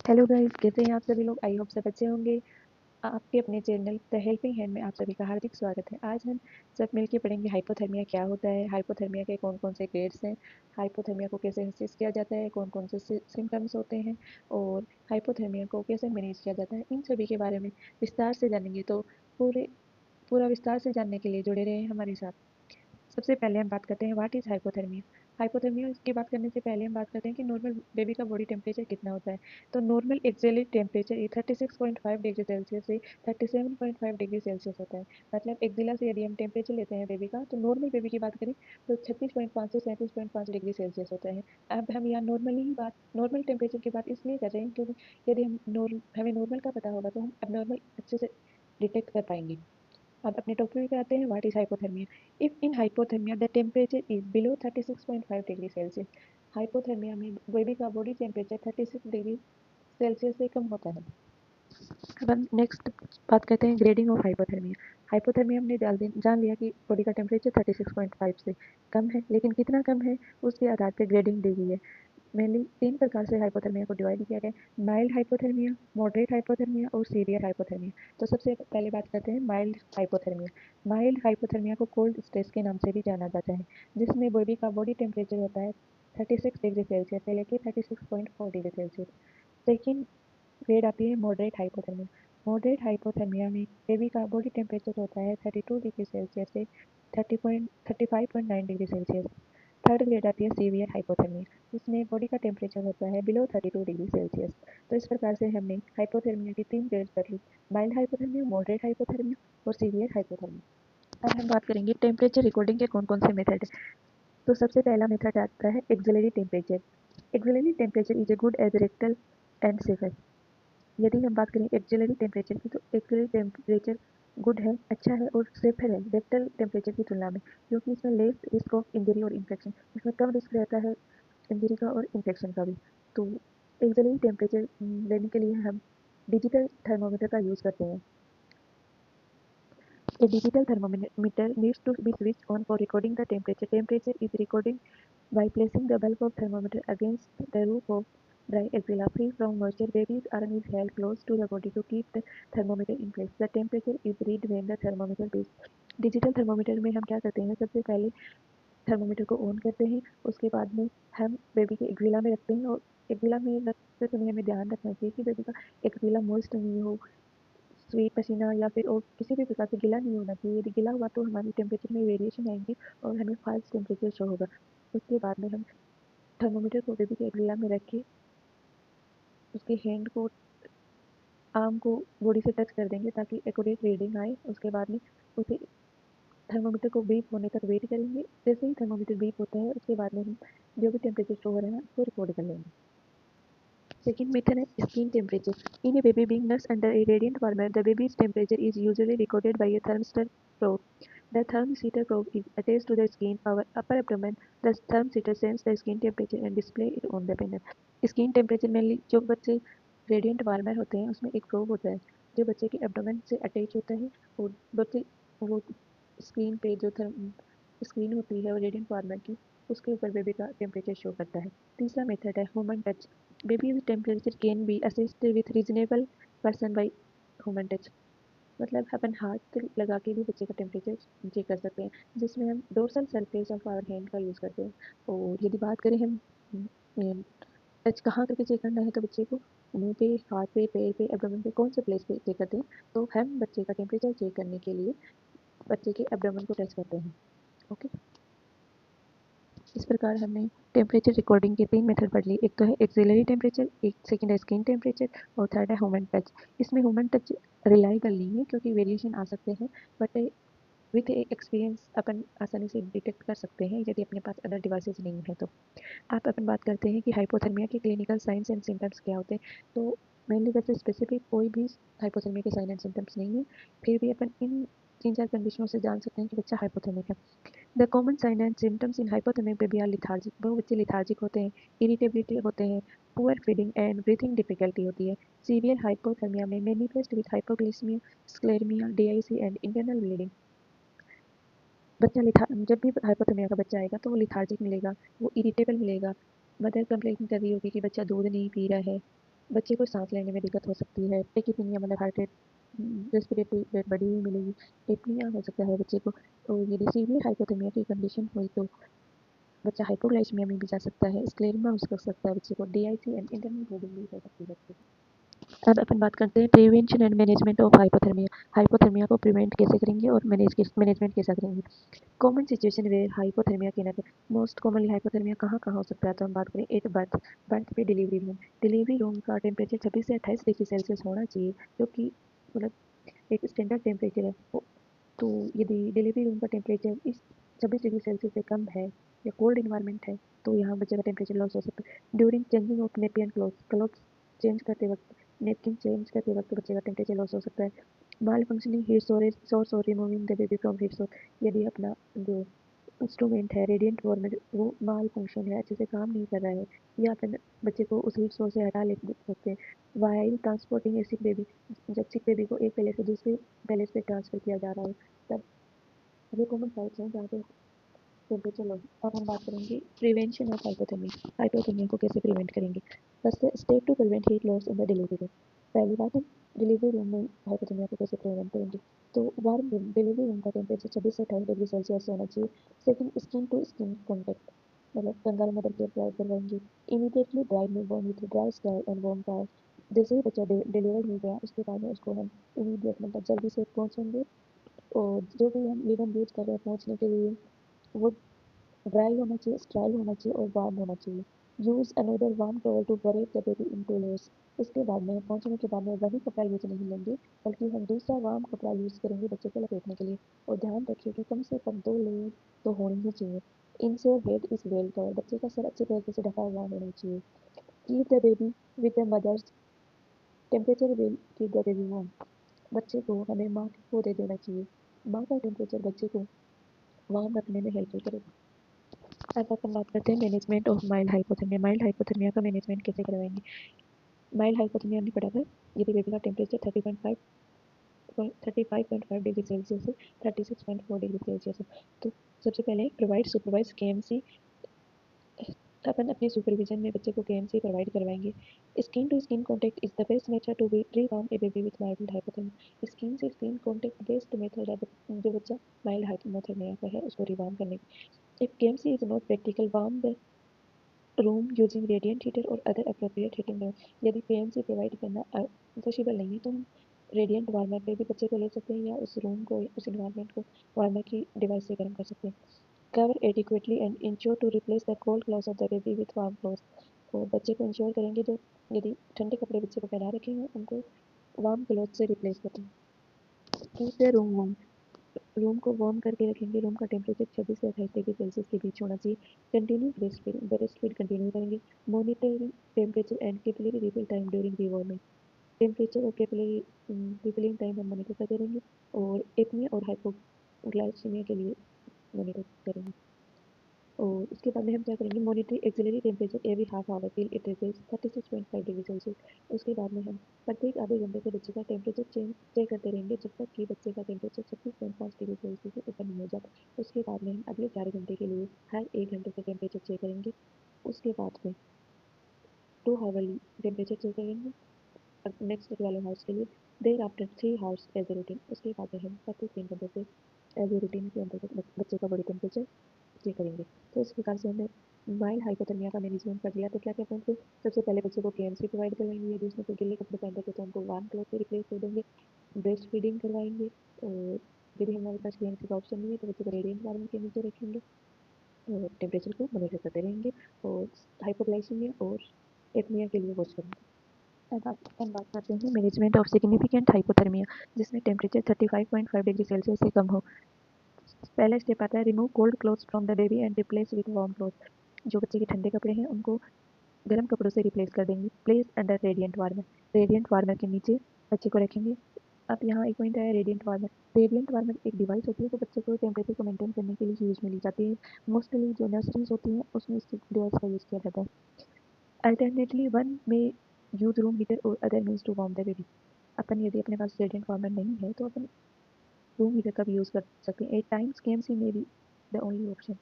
Hello guys, कैसे हैं आप सभी लोग। आई होप सब अच्छे होंगे। आपके अपने चैनल द हेल्पिंग हैंड में आप सभी का हार्दिक स्वागत है। आज हम सब मिलकर पढ़ेंगे हाइपोथर्मिया क्या होता है, हाइपोथर्मिया के कौन कौन से ग्रेड्स हैं, हाइपोथर्मिया को कैसे असेस किया जाता है, कौन कौन से सिम्टम्स होते हैं और हाइपोथर्मिया को कैसे मैनेज किया जाता है। इन सभी के बारे में विस्तार से जानेंगे। तो पूरा विस्तार से जानने के लिए जुड़े रहे हमारे साथ। सबसे पहले हम बात करते हैं व्हाट इज हाइपोथर्मिया। हाइपोथर्मिया की बात करने से पहले हम बात करते हैं कि नॉर्मल बेबी का बॉडी टेम्परेचर कितना होता है। तो normal axially temperature 36.5 degree Celsius से 37.5 डिग्री सेल्सियस होता है। मतलब एक्जिला से यदि हम टेम्परेचर लेते हैं बेबी का, तो नॉर्मल बेबी की बात करें तो 36.5 से 37.5 डिग्री सेल्सियस होता है। अब हम यहाँ नॉर्मल टेम्परेचर की बात इसलिए कर रहे हैं क्योंकि यदि हमें नॉर्मल का पता होगा तो हम अब नॉर्मल अच्छे से डिटेक्ट कर पाएंगे। अब अपने टॉपिक पे आते हैं, what is hypothermia. If in hypothermia the temperature is below 36.5 degree Celsius. Hypothermia में बेबी का बॉडी टेम्परेचर 36 डिग्री सेल्सियस से कम होता है। अब हम नेक्स्ट बात करते हैं ग्रेडिंग ऑफ हाइपोथर्मिया। हाइपोथर्मिया हमने जान लिया कि बॉडी का टेम्परेचर 36.5 से कम है, लेकिन कितना कम है उसके आधार पर ग्रेडिंग दी गई है। मेनली 3 प्रकार से हाइपोथर्मिया को डिवाइड किया गया है: माइल्ड हाइपोथर्मिया, मॉडरेट हाइपोथर्मिया और सीवियर हाइपोथर्मिया। तो सबसे पहले बात करते हैं माइल्ड हाइपोथर्मिया। माइल्ड हाइपोथर्मिया को कोल्ड स्ट्रेस के नाम से भी जाना जाता है, जिसमें बेबी का बॉडी टेम्परेचर होता है 36 डिग्री सेल्सियस से लेकर 36.4 डिग्री सेल्सियस। सेकेंड ग्रेड आती है मॉडरेट हाइपोथर्मिया। मॉडरेट हाइपोथर्मिया में बेबी का बॉडी टेम्परेचर होता है 32 डिग्री सेल्सियस से 35.9 डिग्री सेल्सियस। थर्ड ग्रेड आती है सीवियर हाइपोथर्मिया, जिसमें बॉडी का टेम्परेचर होता है बिलो 32 डिग्री सेल्सियस। तो इस प्रकार से हमने हाइपोथर्मिया की 3 ग्रेड कर ली: माइल्ड हाइपोथर्मिया, मॉडरेट हाइपोथर्मिया और सीवियर हाइपोथर्मिया। अब हम बात करेंगे टेम्परेचर रिकॉर्डिंग के कौन कौन से मेथड है। तो सबसे पहला मेथड आता है axillary temperature. Axillary temperature is a good as rectal and safer. यदि हम बात करें एक्सिलरी टेम्परेचर की, तो एक्सिलरी टेम्परेचर गुड है, अच्छा है और सेफर है रेक्टल टेम्परेचर की तुलना में, क्योंकि इसमें लेस रिस्क ऑफ इंजरी और इन्फेक्शन, इसमें कम रिस्क रहता है इंजरी का और इन्फेक्शन का भी। तो एक्सिलरी टेम्परेचर लेने के लिए हम डिजिटल थर्मोमीटर का यूज़ करते हैं। A digital thermometer needs to be switched on for recording the temperature. Temperature is recorded by placing the bulb of thermometer against the roof of dry axilla, free from moisture. Baby's arm is held close to the body to keep the thermometer in place. The temperature is read when the thermometer beeps. Digital thermometer में हम क्या करते हैं, सबसे पहले thermometer को on करते हैं, उसके बाद में हम बेबी के एक्जिला में रखते हैं और एक्जिला में रखते समय हमें ध्यान रखना चाहिए कि बेबी का एक्जिला मॉइस्ट नहीं हो, स्वेट पसीना या फिर और किसी भी प्रकार से गीला नहीं होना चाहिए। यदि गीला हुआ तो हमारे टेम्परेचर में वेरिएशन आएंगे और हमें फॉल्स टेम्परेचर शो होगा। उसके बाद में हम थर्मोमीटर को बेबी के एक्जिला में रख के उसके हैंड को, आर्म को बॉडी से टच कर देंगे ताकि एक्यूरेट रीडिंग आए। उसके बाद में उसे थर्मोमीटर को बीप होने तक वेट करेंगे। जैसे ही थर्मोमीटर बीप होता है, उसके बाद में हम जो भी टेम्परेचर शो हो रहा है उसको रिकॉर्ड कर लेंगे। Second method is skin temperature. In a baby being nursed under a radiant warmer, the baby's temperature is usually recorded by a thermistor probe. The thermistor probe is attached to the skin our upper abdomen. The thermistor sends the skin temperature and display it on the panel. Skin temperature में जो बच्चे radiant warmer होते हैं उसमें एक probe होता है जो बच्चे के एब्डोमेन से अटैच होता है और बच्चे वो स्क्रीन पे जो स्क्रीन होती है रेडिएंट वार्मर की, उसके ऊपर बेबी का टेम्परेचर शो करता है। तीसरा मेथड है human touch. Baby's temperature can be assessed with reasonable person by human touch. मतलब अपन हाथ लगा के भी बच्चे का टेम्परेचर चेक कर सकते हैं, जिसमें हम dorsal surface of our hand का यूज़ करते हैं। और यदि बात करें हम टच कहाँ करके चेक करना है, तो बच्चे को मुंह पे, हाथ पे, पैर पे, एब्डोमेन पे, कौन से प्लेस पे चेक करते हैं, तो हम बच्चे का टेम्परेचर चेक करने के लिए बच्चे के एब्डोमेन को टच करते हैं। ओके, इस प्रकार हमने टेम्परेचर रिकॉर्डिंग के 3 मेथड पढ़ ली। एक तो है एक्सिलरी टेम्परेचर, एक सेकंड है स्किन टेम्परेचर और थर्ड है ह्यूमन टच। इसमें ह्यूमन टच रिलायबल नहीं है क्योंकि वेरिएशन आ सकते हैं, बट विथ एक्सपीरियंस अपन आसानी से डिटेक्ट कर सकते हैं यदि अपने पास अदर डिवाइसेस नहीं है तो। आप अपन बात करते हैं कि हाइपोथर्मिया के क्लिनिकल साइंस एंड सिम्टम्स क्या होते हैं। तो मेनली वैसे स्पेसिफिक कोई भी हाइपोथर्मिया के साइन एंड सिम्टम्स नहीं है, फिर भी अपन इन 3-4 कंडीशनों से जान सकते हैं कि बच्चा हाइपोथर्मिक है। The common sign and symptoms in hypothermic baby are lethargic. वो बच्चे लिथार्जिक होते हैं, इरिटेबिलिटी होते हैं, poor feeding and breathing difficulty होती है। सीवियर हाइपोथर्मिया में manifest with hypoglycaemia, scleremia, DIC and internal bleeding. बच्चा जब भी हाइपोथर्मिया का बच्चा आएगा तो वो लिथार्जिक मिलेगा, वो इरिटेबल मिलेगा। मदर कंप्लेन कर रही होगी कि बच्चा दूध नहीं पी रहा है, बच्चे को सांस लेने में दिक्कत हो सकती है, टेकिपीनिया मतलब हार्ट रेट, रेस्पिरेटरी रेट बढ़ी हुई मिलेगी, एपनिया हो सकता है बच्चे को। और यदि सीवियर हाइपोथर्मिया की कंडीशन हुई तो बच्चा हाइपोग्लाइसीमिया में भी जा सकता है, स्क्लेरोमा हो सकता है बच्चे को, डीआईसी एंड इंटरनल ब्लीडिंग भी हो सकती है बच्चे को। अब अपन बात करते हैं prevention and management of hypothermia. Hypothermia को प्रिवेंट कैसे करेंगे और मैनेजमेंट कैसे करेंगे। कॉमन सिचुएशन वेयर हाइपोथर्मिया के नजर मोस्ट कॉमनली हाइपोथर्मिया कहाँ कहाँ हो सकता है, तो हम बात करें एट बर्थ। बर्थ पे डिलीवरी रूम का टेम्परेचर 26 से 28 डिग्री सेल्सियस होना चाहिए, जो कि मतलब एक स्टैंडर्ड टेम्परेचर है। तो यदि डिलीवरी रूम का टेम्परेचर इस 26 डिग्री सेल्सियस से कम है या कोल्ड इन्वायरमेंट है तो यहाँ बच्चे का टेम्परेचर लॉस हो सकता है। During changing of Nepean clothes change करते वक्त, नेपकिन चेंज करते वक्त बच्चे का टेम्परेचर लॉस हो सकता है। माल फंक्शनिंग हीट सोर्स और removing the baby from heat source, यदि अपना जो इंस्ट्रूमेंट है रेडिएंट वार्मर वो माल फंक्शन है, अच्छे से काम नहीं कर रहा है, या अपन बच्चे को उस हीट सोर्स से हटा ले सकते हैं। वाइल ट्रांसपोर्टिंग ए सिक बेबी, जब सिक बेबी को एक पैलेस से दूसरे पैलेस पे ट्रांसफर किया जा रहा है तब ये कॉमन साइट्स हैं जहाँ पे टेम्परेचर लो। अब हम बात करेंगे प्रिवेंशन ऑफ हाइपोथर्मिया। हाइपोथर्मिया को कैसे प्रिवेंट करेंगे। First step to prevent heat loss in the delivery room. पहली बात हम डिलीवरी रूम में हाइपोथर्मिया को कैसे प्रिवेंट करेंगे। तो वार्म रूम, डिलीवरी रूम का टेम्परेचर 26 से 28 डिग्री सेल्सियस होना चाहिए। Second, skin to skin contact, मतलब कंगाल मदर के अप्लाई करवाएंगे। Immediately dry newborn with dry sky and warm towel, जैसे ही बच्चा डिलीवर हो गया उसके बाद में उसको हम इमीडिएट मतलब जल्दी से पहुँचेंगे, और जो भी हम लिनन यूज कर रहे हैं पहुँचने के लिए वो ड्राई होना चाहिए, स्ट्राई होना चाहिए और वार्म होना चाहिए। Use another warm towel to बरेट the baby in two layers. इसके बाद में पहुंचने के बाद में वही कपड़ा यूज नहीं लेंगे, बल्कि हम दूसरा वार्म कपड़ा यूज करेंगे बच्चे को लपेटने के लिए। और ध्यान रखिए कि कम से कम 2 लेयर तो होनी ही चाहिए। Ensure head is well cover, बच्चे का सर अच्छे तरीके से ढका हुआ होना चाहिए। Keep the baby with the mother's temperature will keep the baby warm, बच्चे को हमें माँ को दे देना चाहिए। माँ का टेम्परेचर बच्चे को वार्म रखने में हेल्पफुल करेगा। अब अपन बात करते हैं management of mild hypothermia. Mild hypothermia का मैनेजमेंट कैसे करवाएंगे। माइल्ड हाइपोथर्मिया हमने पढ़ा था, यदि बेबी का टेम्परेचर 35.5 डिग्री सेल्सियस से 36.4 डिग्री सेल्सियस है, तो सबसे पहले प्रोवाइड सुपरवाइज केएमसी। अपन अपने सुपरविजन में बच्चे को केएमसी प्रोवाइड करवाएंगे। Skin to skin contact is the best method to rewarm a baby with mild hypothermia. Skin से स्किन कॉन्टेक्ट बेस्ट मेथड है जो बच्चा माइल्ड हाइपोथर्मिया का है उसको रिवार्म करने की। If KMC is not practical, warm the room using radiant heater और अदर अप्रोप्रिएट हीटिंग लेवल। यदि पीएमसी प्रोवाइड करना पॉसिबल नहीं है तो हम रेडिएंट वार्मर पे भी बच्चे को ले सकते हैं, या उस रूम को उस इन्वायरमेंट को वार्मर की डिवाइस से गर्म कर सकते हैं। Cover adequately and ensure to replace the cold clothes of the baby with warm clothes. और बच्चे को इंश्योर करेंगे जो यदि ठंडे कपड़े बच्चे को पहना रखे हैं उनको वार्म क्लॉथ से रिप्लेस करें। Keep the room warm, room को वार्म करके रखेंगे। रूम का टेम्परेचर 26 से 28 डिग्री सेल्सियस के बीच होना चाहिए। कंटिन्यू ब्रेस्ट फीड कंटिन्यू करेंगे। Monitoring temperature and capillary refill time during rewarming, temperature और कैपिलरी रिफिलिंग टाइम हम मॉनिटर करते रहेंगे। और एपनिया और हाइपोग्लाइसीमिया के लिए मॉनिटर करेंगे। और उसके बाद में हम क्या करेंगे, monitoring axillary temperature every half hour till it reaches 36.5 degree Celsius. उसके बाद में हम प्रत्येक आधे घंटे पे बच्चे का टेम्परेचर चेक करते रहेंगे जब तक कि बच्चे का टेम्परेचर 36.5 डिग्री सेल्सियस से ऊपर नहीं हो जाता। उसके बाद में हम अगले 4 घंटे के लिए हर 1 घंटे पे टेम्परेचर चेक करेंगे। उसके बाद में 2 हावरली टेम्परेचर चेक करेंगे नेक्स्ट 12 आवर्स के लिए। Thereafter 3 hours as a routine, उसके बाद में हम प्रत्येक 3 घंटे पे एज ए रूटीन के अंतर्गत बच्चे का बॉडी टेम्परेचर चेक करेंगे। तो इस प्रकार से हमने माइल्ड हाइपोथर्मिया का मैनेजमेंट कर लिया। तो क्या क्या पॉइंट थे, सबसे पहले बच्चे को केएमसी प्रोवाइड करवाएंगे, यदि उसमें कोई गिले कपड़े पहनते थे तो उनको वार्म क्लॉथ से रिप्लेस कर देंगे। ब्रेस्ट फीडिंग करवाएंगे, और यदि हमारे पास केएमसी का ऑप्शन नहीं है तो बच्चे को रेडिएंट वार्मर के नीचे रखेंगे और टेम्परेचर को मॉनिटर करते रहेंगे, और हाइपोग्लाइसीमिया और एपनिया के लिए वॉच करेंगे। अब हम बात करते हैं मैनेजमेंट ऑफ सिग्निफिकेंट हाइपोथर्मिया, जिसमें टेम्परेचर 35.5 डिग्री सेल्सियस से कम हो। पहला स्टेप आता है remove cold clothes from the baby and replace with warm cloth. जो बच्चे के ठंडे कपड़े हैं उनको गर्म कपड़ों से रिप्लेस कर देंगे। Place under radiant warmer, radiant warmer के नीचे बच्चे को रखेंगे। अब यहाँ एक पॉइंट है रेडिएंट वार्मर। रेडिएंट वार्मर एक डिवाइस होती है जो बच्चे को टेम्परेचर को मेंटेन करने के लिए यूज में ली जाती है। मोस्टली जो नर्सरीज होती हैं उसमें इस डिवाइस का यूज किया जाता है। अल्टरनेटली वन में यूज रूम हीटर और other means to warm the baby. अपन यदि अपने पास रेडिएंट वार्मर नहीं है तो अपन रूम हीटर का भी यूज कर सकते हैं। एट टाइम्स केएमसी में बी द ओनली ऑप्शन।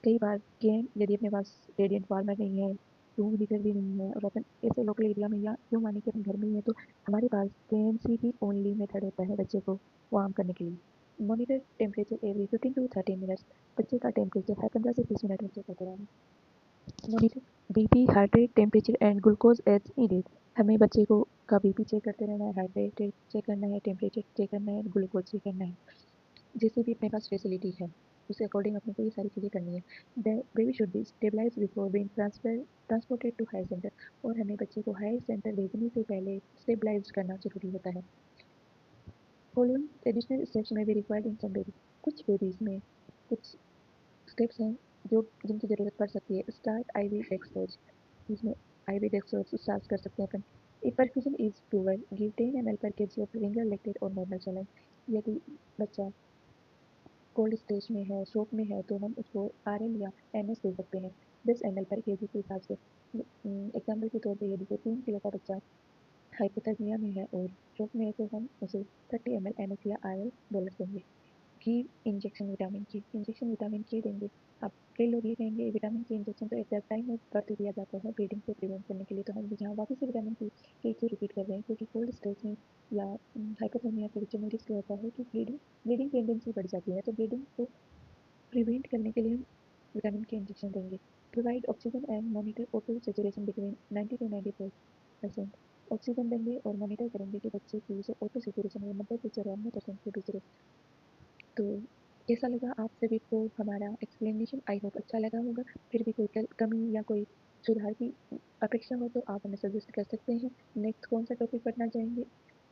कई बार गेम यदि अपने पास रेडिएंट वार्मर नहीं है रूम हीटर भी नहीं है और अपन ऐसे लोकल एरिया में या यूँ माने कि अपने घर में ही है, तो हमारे पास केएमसीबी ओनली मेथड होता है बच्चे को वार्म करने के लिए। Monitor temperature every 15 to 30 minutes. बच्चे का टेम्परेचर हर 15 से 20 मिनट में चेक करते रहना। Monitor BP, heart rate, temperature and glucose as needed. हमें बच्चे को का बीपी चेक करते रहना है, हार्ट रेट चेक करना है, टेम्परेचर चेक करना है, ग्लूकोज चेक करना है। जैसे भी अपने पास फैसिलिटी है उसके अकॉर्डिंग अपने को ये सारी चीज़ें करनी है। The baby should be stabilize before being transported to higher centre. और हमें बच्चे को हायर सेंटर भेजने से पहले स्टेबलाइज करना जरूरी होता है। फॉलोइंग एडिशनल स्टेप्स में भी रिक्वायर्ड इन सम बेबी। कुछ बेबीज में कुछ स्टेप्स हैं जो जिनकी ज़रूरत पड़ सकती है। Start IV dextrose. इसमें आईवी डेक्सोज स्टार्ट कर सकते हैं अपन। If perfusion is poor give 10 ml per KG of Ringer lactate और नॉर्मल सलाइन। यदि बच्चा कोल्ड स्टेज में है, शॉक में है, तो हम उसको आरएल या एनएस दे सकते हैं 10 ml पर केजी के हिसाब से। एग्जाम्पल के तौर पे यदि वो 3 किलो का बच्चा हाइपोथर्मिया में है और शॉक में है, तो हम उसे 30 ml एनएस या आरएल बोलस देंगे। घी इंजेक्शन विटामिन की इंजेक्शन विटामिन की देंगे। अब कई लोग ये कहेंगे विटामिन की इंजेक्शन तो at the time of birth दिया जाता है ब्लीडिंग से प्रिवेंट करने के लिए, तो हम यहाँ वापस से विटामिन की क्यों रिपीट कर रहे हैं, क्योंकि कोल्ड स्ट्रेस में या हाइपोथर्मिया के बच्चों में रिस्क रहता है कि ब्लीडिंग टेंडेंसी बढ़ जाती है, तो ब्लीडिंग को प्रिवेंट करने के लिए हम विटामिन के इंजेक्शन देंगे। Provide oxygen and monitor auto saturation between 90 to 94%। Oxygen देंगे और मॉनिटर करेंगे कि बच्चे की जो ऑटो सेचुरेशन है 90 से 94% के बीच रहे। तो कैसा लगा आप सभी को हमारा एक्सप्लेनेशन? आई होप अच्छा लगा होगा। फिर भी कोई कमी या कोई सुधार की अपेक्षा हो तो आप हमें सजेस्ट कर सकते हैं। नेक्स्ट कौन सा टॉपिक पढ़ना चाहेंगे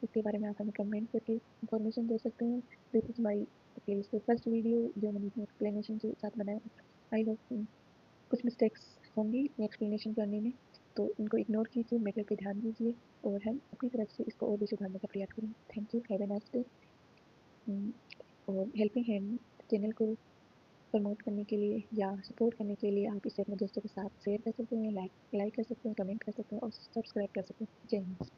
इसके बारे में आप हमें कमेंट करके इन्फॉर्मेशन दे सकते हैं। This is my playlist first video जो मैंने इसमें एक्सप्लेनेशन के साथ बनाया। आई होप कुछ मिस्टेक्स होंगी एक्सप्लेनेशन करने में, तो इनको इग्नोर कीजिए, मैटर पे ध्यान दीजिए और हम अपनी तरफ से इसको और भी सुधारने का प्रयास करें। Thank you, have a nice day. और हेल्पिंग हैंड चैनल को प्रमोट करने के लिए या सपोर्ट करने के लिए आप इसे अपने दोस्तों के साथ शेयर कर सकते हैं, लाइक कर सकते हैं, कमेंट कर सकते हैं और सब्सक्राइब कर सकते हैं। जय हिंद।